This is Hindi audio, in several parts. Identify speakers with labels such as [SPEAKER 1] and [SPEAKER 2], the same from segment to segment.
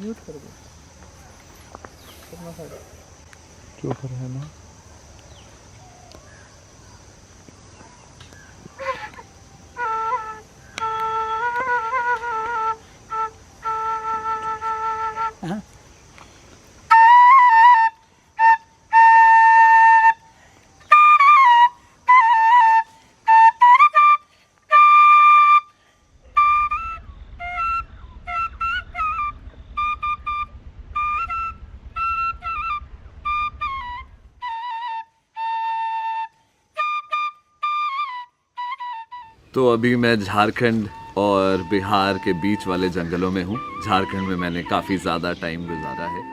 [SPEAKER 1] म्यूट कर दो अपना साइड।
[SPEAKER 2] जो कर है ना
[SPEAKER 1] हाँ।
[SPEAKER 2] तो अभी मैं झारखंड और बिहार के बीच वाले जंगलों में हूँ। झारखंड में मैंने काफ़ी ज़्यादा टाइम गुजारा है।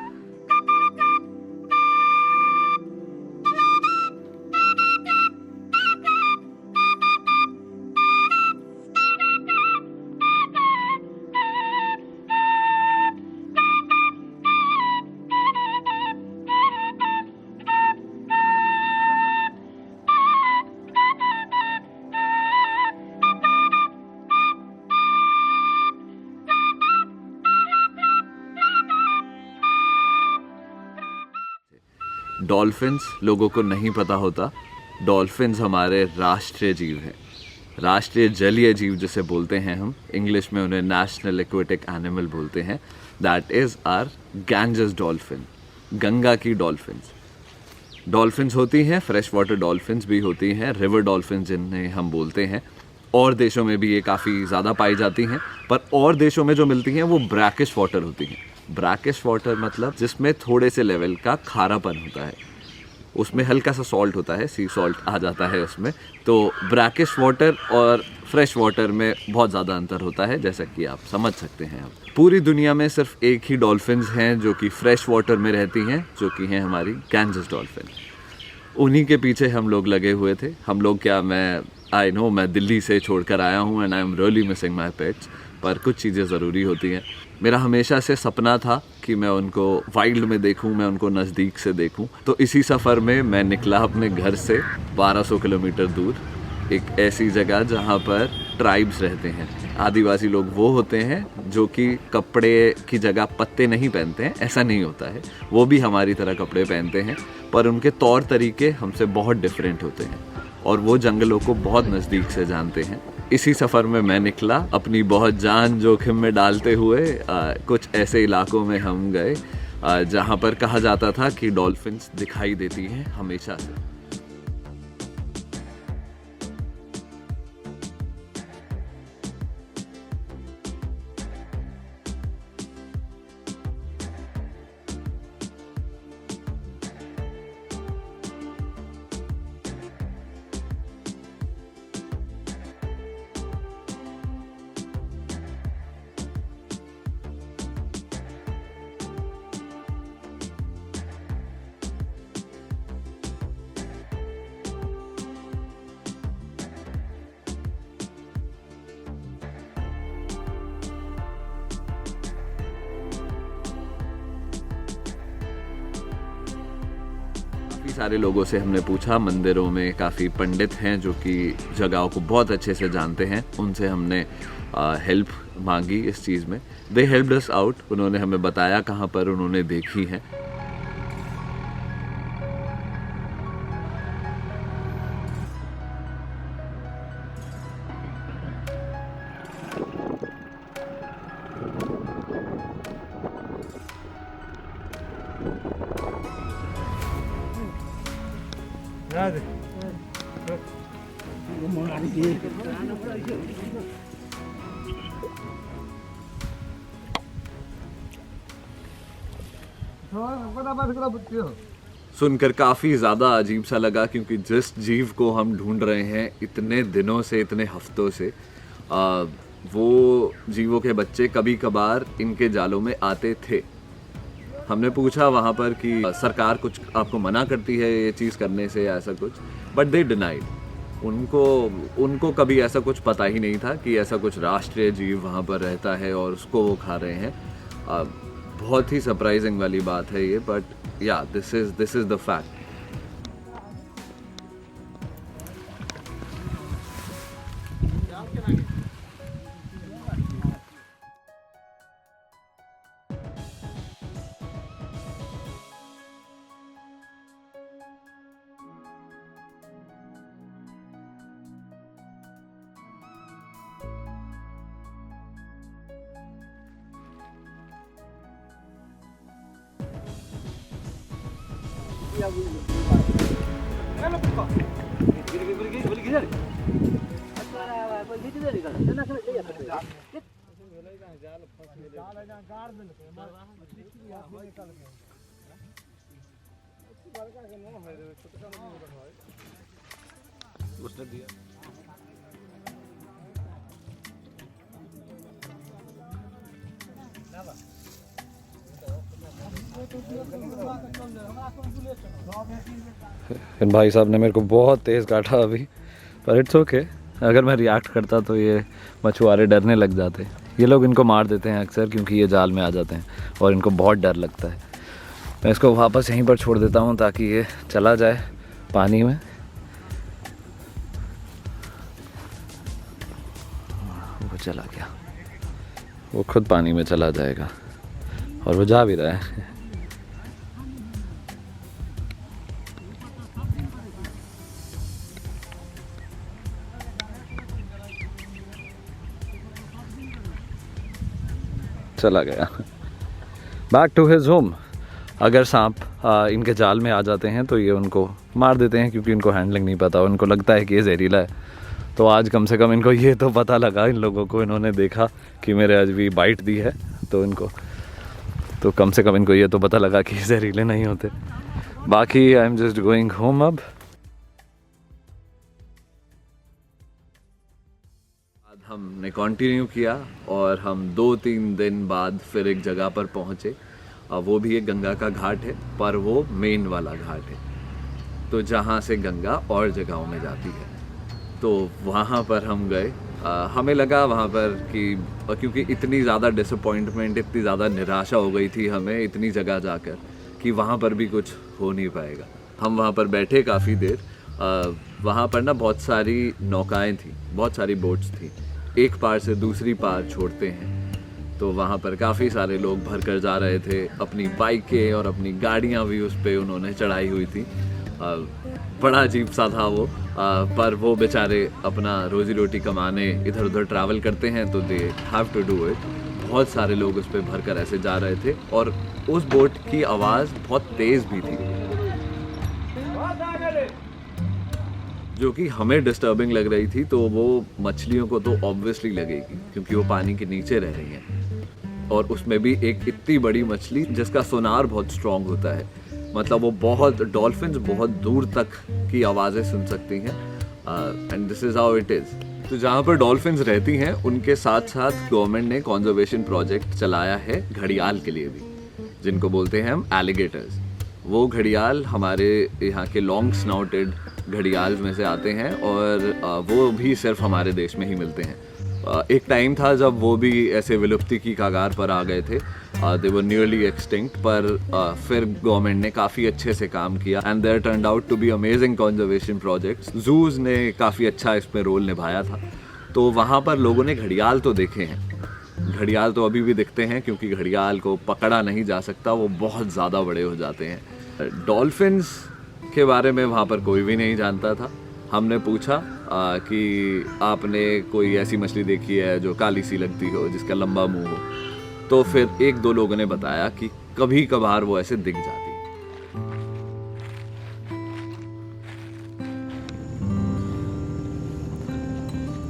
[SPEAKER 2] डॉल्फिन्स लोगों को नहीं पता होता, डॉल्फिन्स हमारे राष्ट्रीय जीव हैं। राष्ट्रीय जलीय जीव जिसे बोलते हैं हम, इंग्लिश में उन्हें नेशनल एक्वेटिक एनिमल बोलते हैं। That is our Ganges dolphin, Ganga की डॉल्फिन्स। डॉल्फिन्स होती हैं, फ्रेश वाटर डॉल्फिन्स भी होती हैं, रिवर डॉल्फिन्स जिन्हें हम बोलते हैं। और देशों में भी ये काफ़ी ज़्यादा पाई जाती हैं, पर और देशों में जो मिलती हैं वो ब्रैकिश वाटर होती हैं। ब्रैकिश वाटर मतलब जिसमें थोड़े से लेवल का खारापन होता है, उसमें हल्का सा सॉल्ट होता है, सी सॉल्ट आ जाता है उसमें। तो ब्रैकिश वाटर और फ्रेश वाटर में बहुत ज़्यादा अंतर होता है, जैसा कि आप समझ सकते हैं। अब पूरी दुनिया में सिर्फ एक ही डॉल्फिन्स हैं जो कि फ्रेश वाटर में रहती हैं, जो कि हैं हमारी गैंजेस डॉल्फिन। उन्हीं के पीछे हम लोग लगे हुए थे। हम लोग क्या, मैं दिल्ली से छोड़कर आया हूँ and I am really missing my pets, पर कुछ चीज़ें ज़रूरी होती हैं। मेरा हमेशा से सपना था कि मैं उनको वाइल्ड में देखूं, मैं उनको नज़दीक से देखूं। तो इसी सफ़र में मैं निकला अपने घर से 1200 किलोमीटर दूर, एक ऐसी जगह जहां पर ट्राइब्स रहते हैं। आदिवासी लोग वो होते हैं जो कि कपड़े की जगह पत्ते नहीं पहनते हैं, ऐसा नहीं होता है। वो भी हमारी तरह कपड़े पहनते हैं, पर उनके तौर तरीके हमसे बहुत डिफरेंट होते हैं और वो जंगलों को बहुत नज़दीक से जानते हैं। इसी सफ़र में मैं निकला, अपनी बहुत जान जोखिम में डालते हुए कुछ ऐसे इलाकों में हम गए जहाँ पर कहा जाता था कि डॉल्फिन्स दिखाई देती हैं हमेशा से। काफ़ी सारे लोगों से हमने पूछा, मंदिरों में काफ़ी पंडित हैं जो कि जगहों को बहुत अच्छे से जानते हैं, उनसे हमने हेल्प मांगी इस चीज़ में। दे हेल्प्ड अस आउट, उन्होंने हमें बताया कहाँ पर उन्होंने देखी हैं। सुनकर काफ़ी ज़्यादा अजीब सा लगा, क्योंकि जिस जीव को हम ढूंढ रहे हैं इतने दिनों से, इतने हफ्तों से, वो जीवों के बच्चे कभी कभार इनके जालों में आते थे। हमने पूछा वहाँ पर कि सरकार कुछ आपको मना करती है ये चीज़ करने से या ऐसा कुछ, बट दे डिनाइड। उनको कभी ऐसा कुछ पता ही नहीं था कि ऐसा कुछ राष्ट्रीय जीव वहाँ पर रहता है और उसको वो खा रहे हैं। बहुत ही सरप्राइजिंग वाली बात है ये, बट या दिस इज़ द फैक्ट। उसने दिया। इन भाई साहब ने मेरे को बहुत तेज़ काटा अभी, पर इट्स ओके। अगर मैं रिएक्ट करता तो ये मछुआरे डरने लग जाते। ये लोग इनको मार देते हैं अक्सर क्योंकि ये जाल में आ जाते हैं और इनको बहुत डर लगता है। मैं इसको वापस यहीं पर छोड़ देता हूँ ताकि ये चला जाए पानी में। वो चला गया, वो खुद पानी में चला जाएगा और वो जा भी रहा है। चला गया बैक टू हिज होम। अगर सांप इनके जाल में आ जाते हैं तो ये उनको मार देते हैं क्योंकि इनको हैंडलिंग नहीं पता, उनको लगता है कि ये जहरीला है। तो आज कम से कम इनको ये तो पता लगा, इन लोगों को, इन्होंने देखा कि मेरे आज भी बाइट दी है तो इनको तो कम से कम इनको ये तो पता लगा कि जहरीले नहीं होते। बाकी I am just going home. अब हमने कंटिन्यू किया और हम 2-3 दिन बाद फिर एक जगह पर पहुँचे। वो भी एक गंगा का घाट है, पर वो मेन वाला घाट है, तो जहाँ से गंगा और जगहों में जाती है। तो वहाँ पर हम गए। हमें लगा वहाँ पर कि क्योंकि इतनी ज़्यादा डिसअपॉइंटमेंट, इतनी ज़्यादा निराशा हो गई थी हमें इतनी जगह जाकर कि वहाँ पर भी कुछ हो नहीं पाएगा। हम वहाँ पर बैठे काफ़ी देर। वहाँ पर ना बहुत सारी नौकाएँ थी, बहुत सारी बोट्स थी, एक पार से दूसरी पार छोड़ते हैं। तो वहाँ पर काफ़ी सारे लोग भर कर जा रहे थे, अपनी बाइकें और अपनी गाड़ियाँ भी उस पर उन्होंने चढ़ाई हुई थी। बड़ा अजीब सा था वो, पर वो बेचारे अपना रोजी रोटी कमाने इधर उधर ट्रैवल करते हैं तो they have to do it. बहुत सारे लोग उस पर भर कर ऐसे जा रहे थे और उस बोट की आवाज़ बहुत तेज़ भी थी जो कि हमें डिस्टर्बिंग लग रही थी। तो वो मछलियों को तो ऑब्वियसली लगेगी क्योंकि वो पानी के नीचे रह रही हैं और उसमें भी एक इतनी बड़ी मछली जिसका सोनार बहुत स्ट्रॉन्ग होता है, मतलब वो बहुत डॉल्फिन्स बहुत दूर तक की आवाज़ें सुन सकती हैं। And this is how it is. तो जहाँ पर डॉल्फिन्स रहती हैं उनके साथ साथ गवर्नमेंट ने कॉन्जर्वेशन प्रोजेक्ट चलाया है घड़ियाल के लिए भी, जिनको बोलते हैं हम एलिगेटर्स। वो घड़ियाल हमारे यहाँ के लॉन्ग स्नाउटेड घड़ियाल में से आते हैं और वो भी सिर्फ हमारे देश में ही मिलते हैं। एक टाइम था जब वो भी ऐसे विलुप्ति की कगार पर आ गए थे, दे वर नियरली एक्सटिंक्ट, पर फिर गवर्नमेंट ने काफ़ी अच्छे से काम किया and there turned out to be amazing conservation projects. जूज ने काफ़ी अच्छा इसमें रोल निभाया था। तो वहाँ पर लोगों ने घड़ियाल तो देखे हैं, घड़ियाल तो अभी भी दिखते हैं क्योंकि घड़ियाल को पकड़ा नहीं जा सकता, वो बहुत ज़्यादा बड़े हो जाते हैं। डॉल्फिन्स के बारे में वहाँ पर कोई भी नहीं जानता था। हमने पूछा कि आपने कोई ऐसी मछली देखी है जो काली सी लगती हो, जिसका लंबा मुंह हो? तो फिर 1-2 लोगों ने बताया कि कभी कभार वो ऐसे दिख जाती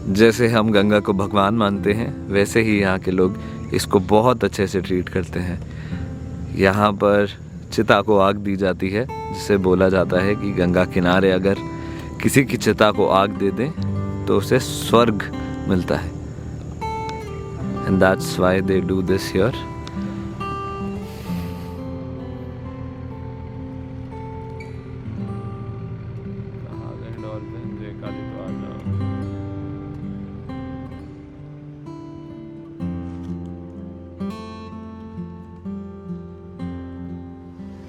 [SPEAKER 2] है। जैसे हम गंगा को भगवान मानते हैं वैसे ही यहाँ के लोग इसको बहुत अच्छे से ट्रीट करते हैं। यहाँ पर चिता को आग दी जाती है, जिसे बोला जाता है कि गंगा किनारे अगर किसी की चिता को आग दे दें तो उसे स्वर्ग मिलता है। And that's why they do this here.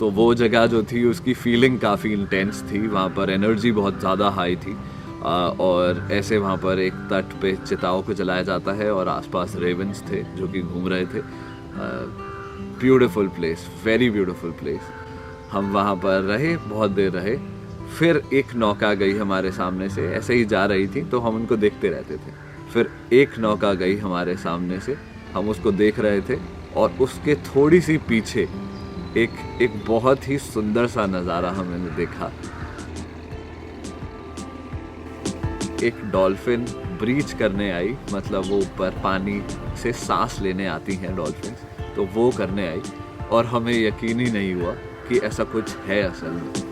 [SPEAKER 2] तो वो जगह जो थी उसकी फीलिंग काफ़ी इंटेंस थी, वहाँ पर एनर्जी बहुत ज़्यादा हाई थी। और ऐसे वहाँ पर एक तट पे चिताओं को जलाया जाता है और आसपास रेवन्स थे जो कि घूम रहे थे। Beautiful place, very beautiful place. हम वहाँ पर रहे, बहुत देर रहे। फिर एक नौका गई हमारे सामने से, ऐसे ही जा रही थी तो हम उनको देखते रहते थे। फिर एक नौका गई हमारे सामने से, हम उसको देख रहे थे और उसके थोड़ी सी पीछे एक बहुत ही सुंदर सा नज़ारा हमने देखा। एक डॉल्फिन ब्रीच करने आई, मतलब वो ऊपर पानी से सांस लेने आती हैं डॉल्फिन, तो वो करने आई और हमें यकीन ही नहीं हुआ कि ऐसा कुछ है असल में।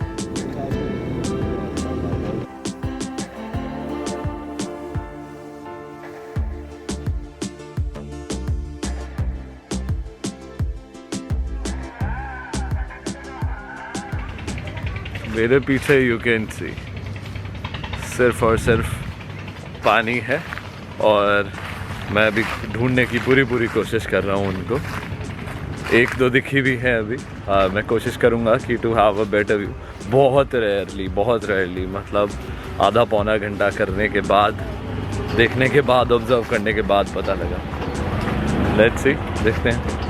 [SPEAKER 2] मेरे पीछे यू कैन सी सिर्फ और सिर्फ पानी है और मैं अभी ढूंढने की पूरी कोशिश कर रहा हूँ उनको। एक दो दिखी भी है अभी। मैं कोशिश करूँगा कि to have a better view. बहुत रेयरली मतलब आधा पौना घंटा करने के बाद, देखने के बाद, ऑब्जर्व करने के बाद पता लगा। लेट्स सी, देखते हैं।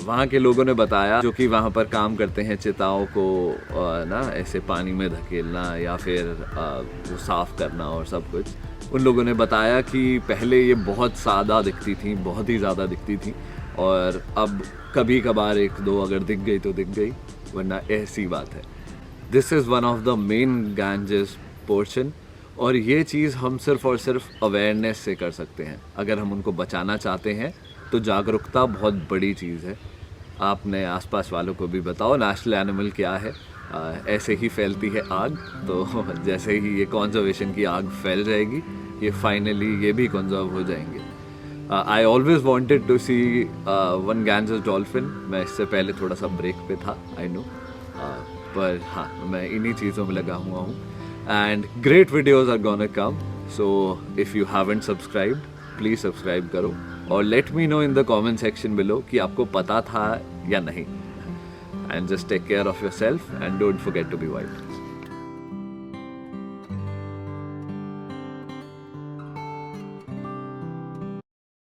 [SPEAKER 2] वहाँ के लोगों ने बताया, जो कि वहाँ पर काम करते हैं चिताओं को ना ऐसे पानी में धकेलना या फिर वो साफ़ करना और सब कुछ, उन लोगों ने बताया कि पहले ये बहुत सादा दिखती थी, बहुत ही ज़्यादा दिखती थी, और अब कभी कभार एक दो अगर दिख गई तो दिख गई, वरना ऐसी बात है। This is one of the main Ganges portion, और ये चीज़ हम सिर्फ़ और सिर्फ अवेयरनेस से कर सकते हैं। अगर हम उनको बचाना चाहते हैं तो जागरूकता बहुत बड़ी चीज़ है। आपने आसपास वालों को भी बताओ नेशनल एनिमल क्या है। ऐसे ही फैलती है आग, तो जैसे ही ये कंजर्वेशन की आग फैल जाएगी, ये फाइनली ये भी कंजर्व हो जाएंगे। I always wanted to see one Ganges dolphin. मैं इससे पहले थोड़ा सा ब्रेक पे था, आई नो, पर हाँ, मैं इन्हीं चीज़ों में लगा हुआ हूँ। And great videos are gonna come, so if you haven't subscribed, please subscribe करो और let me know in the comment section below कि आपको पता था या नहीं। And just take care of yourself and don't forget to be wild.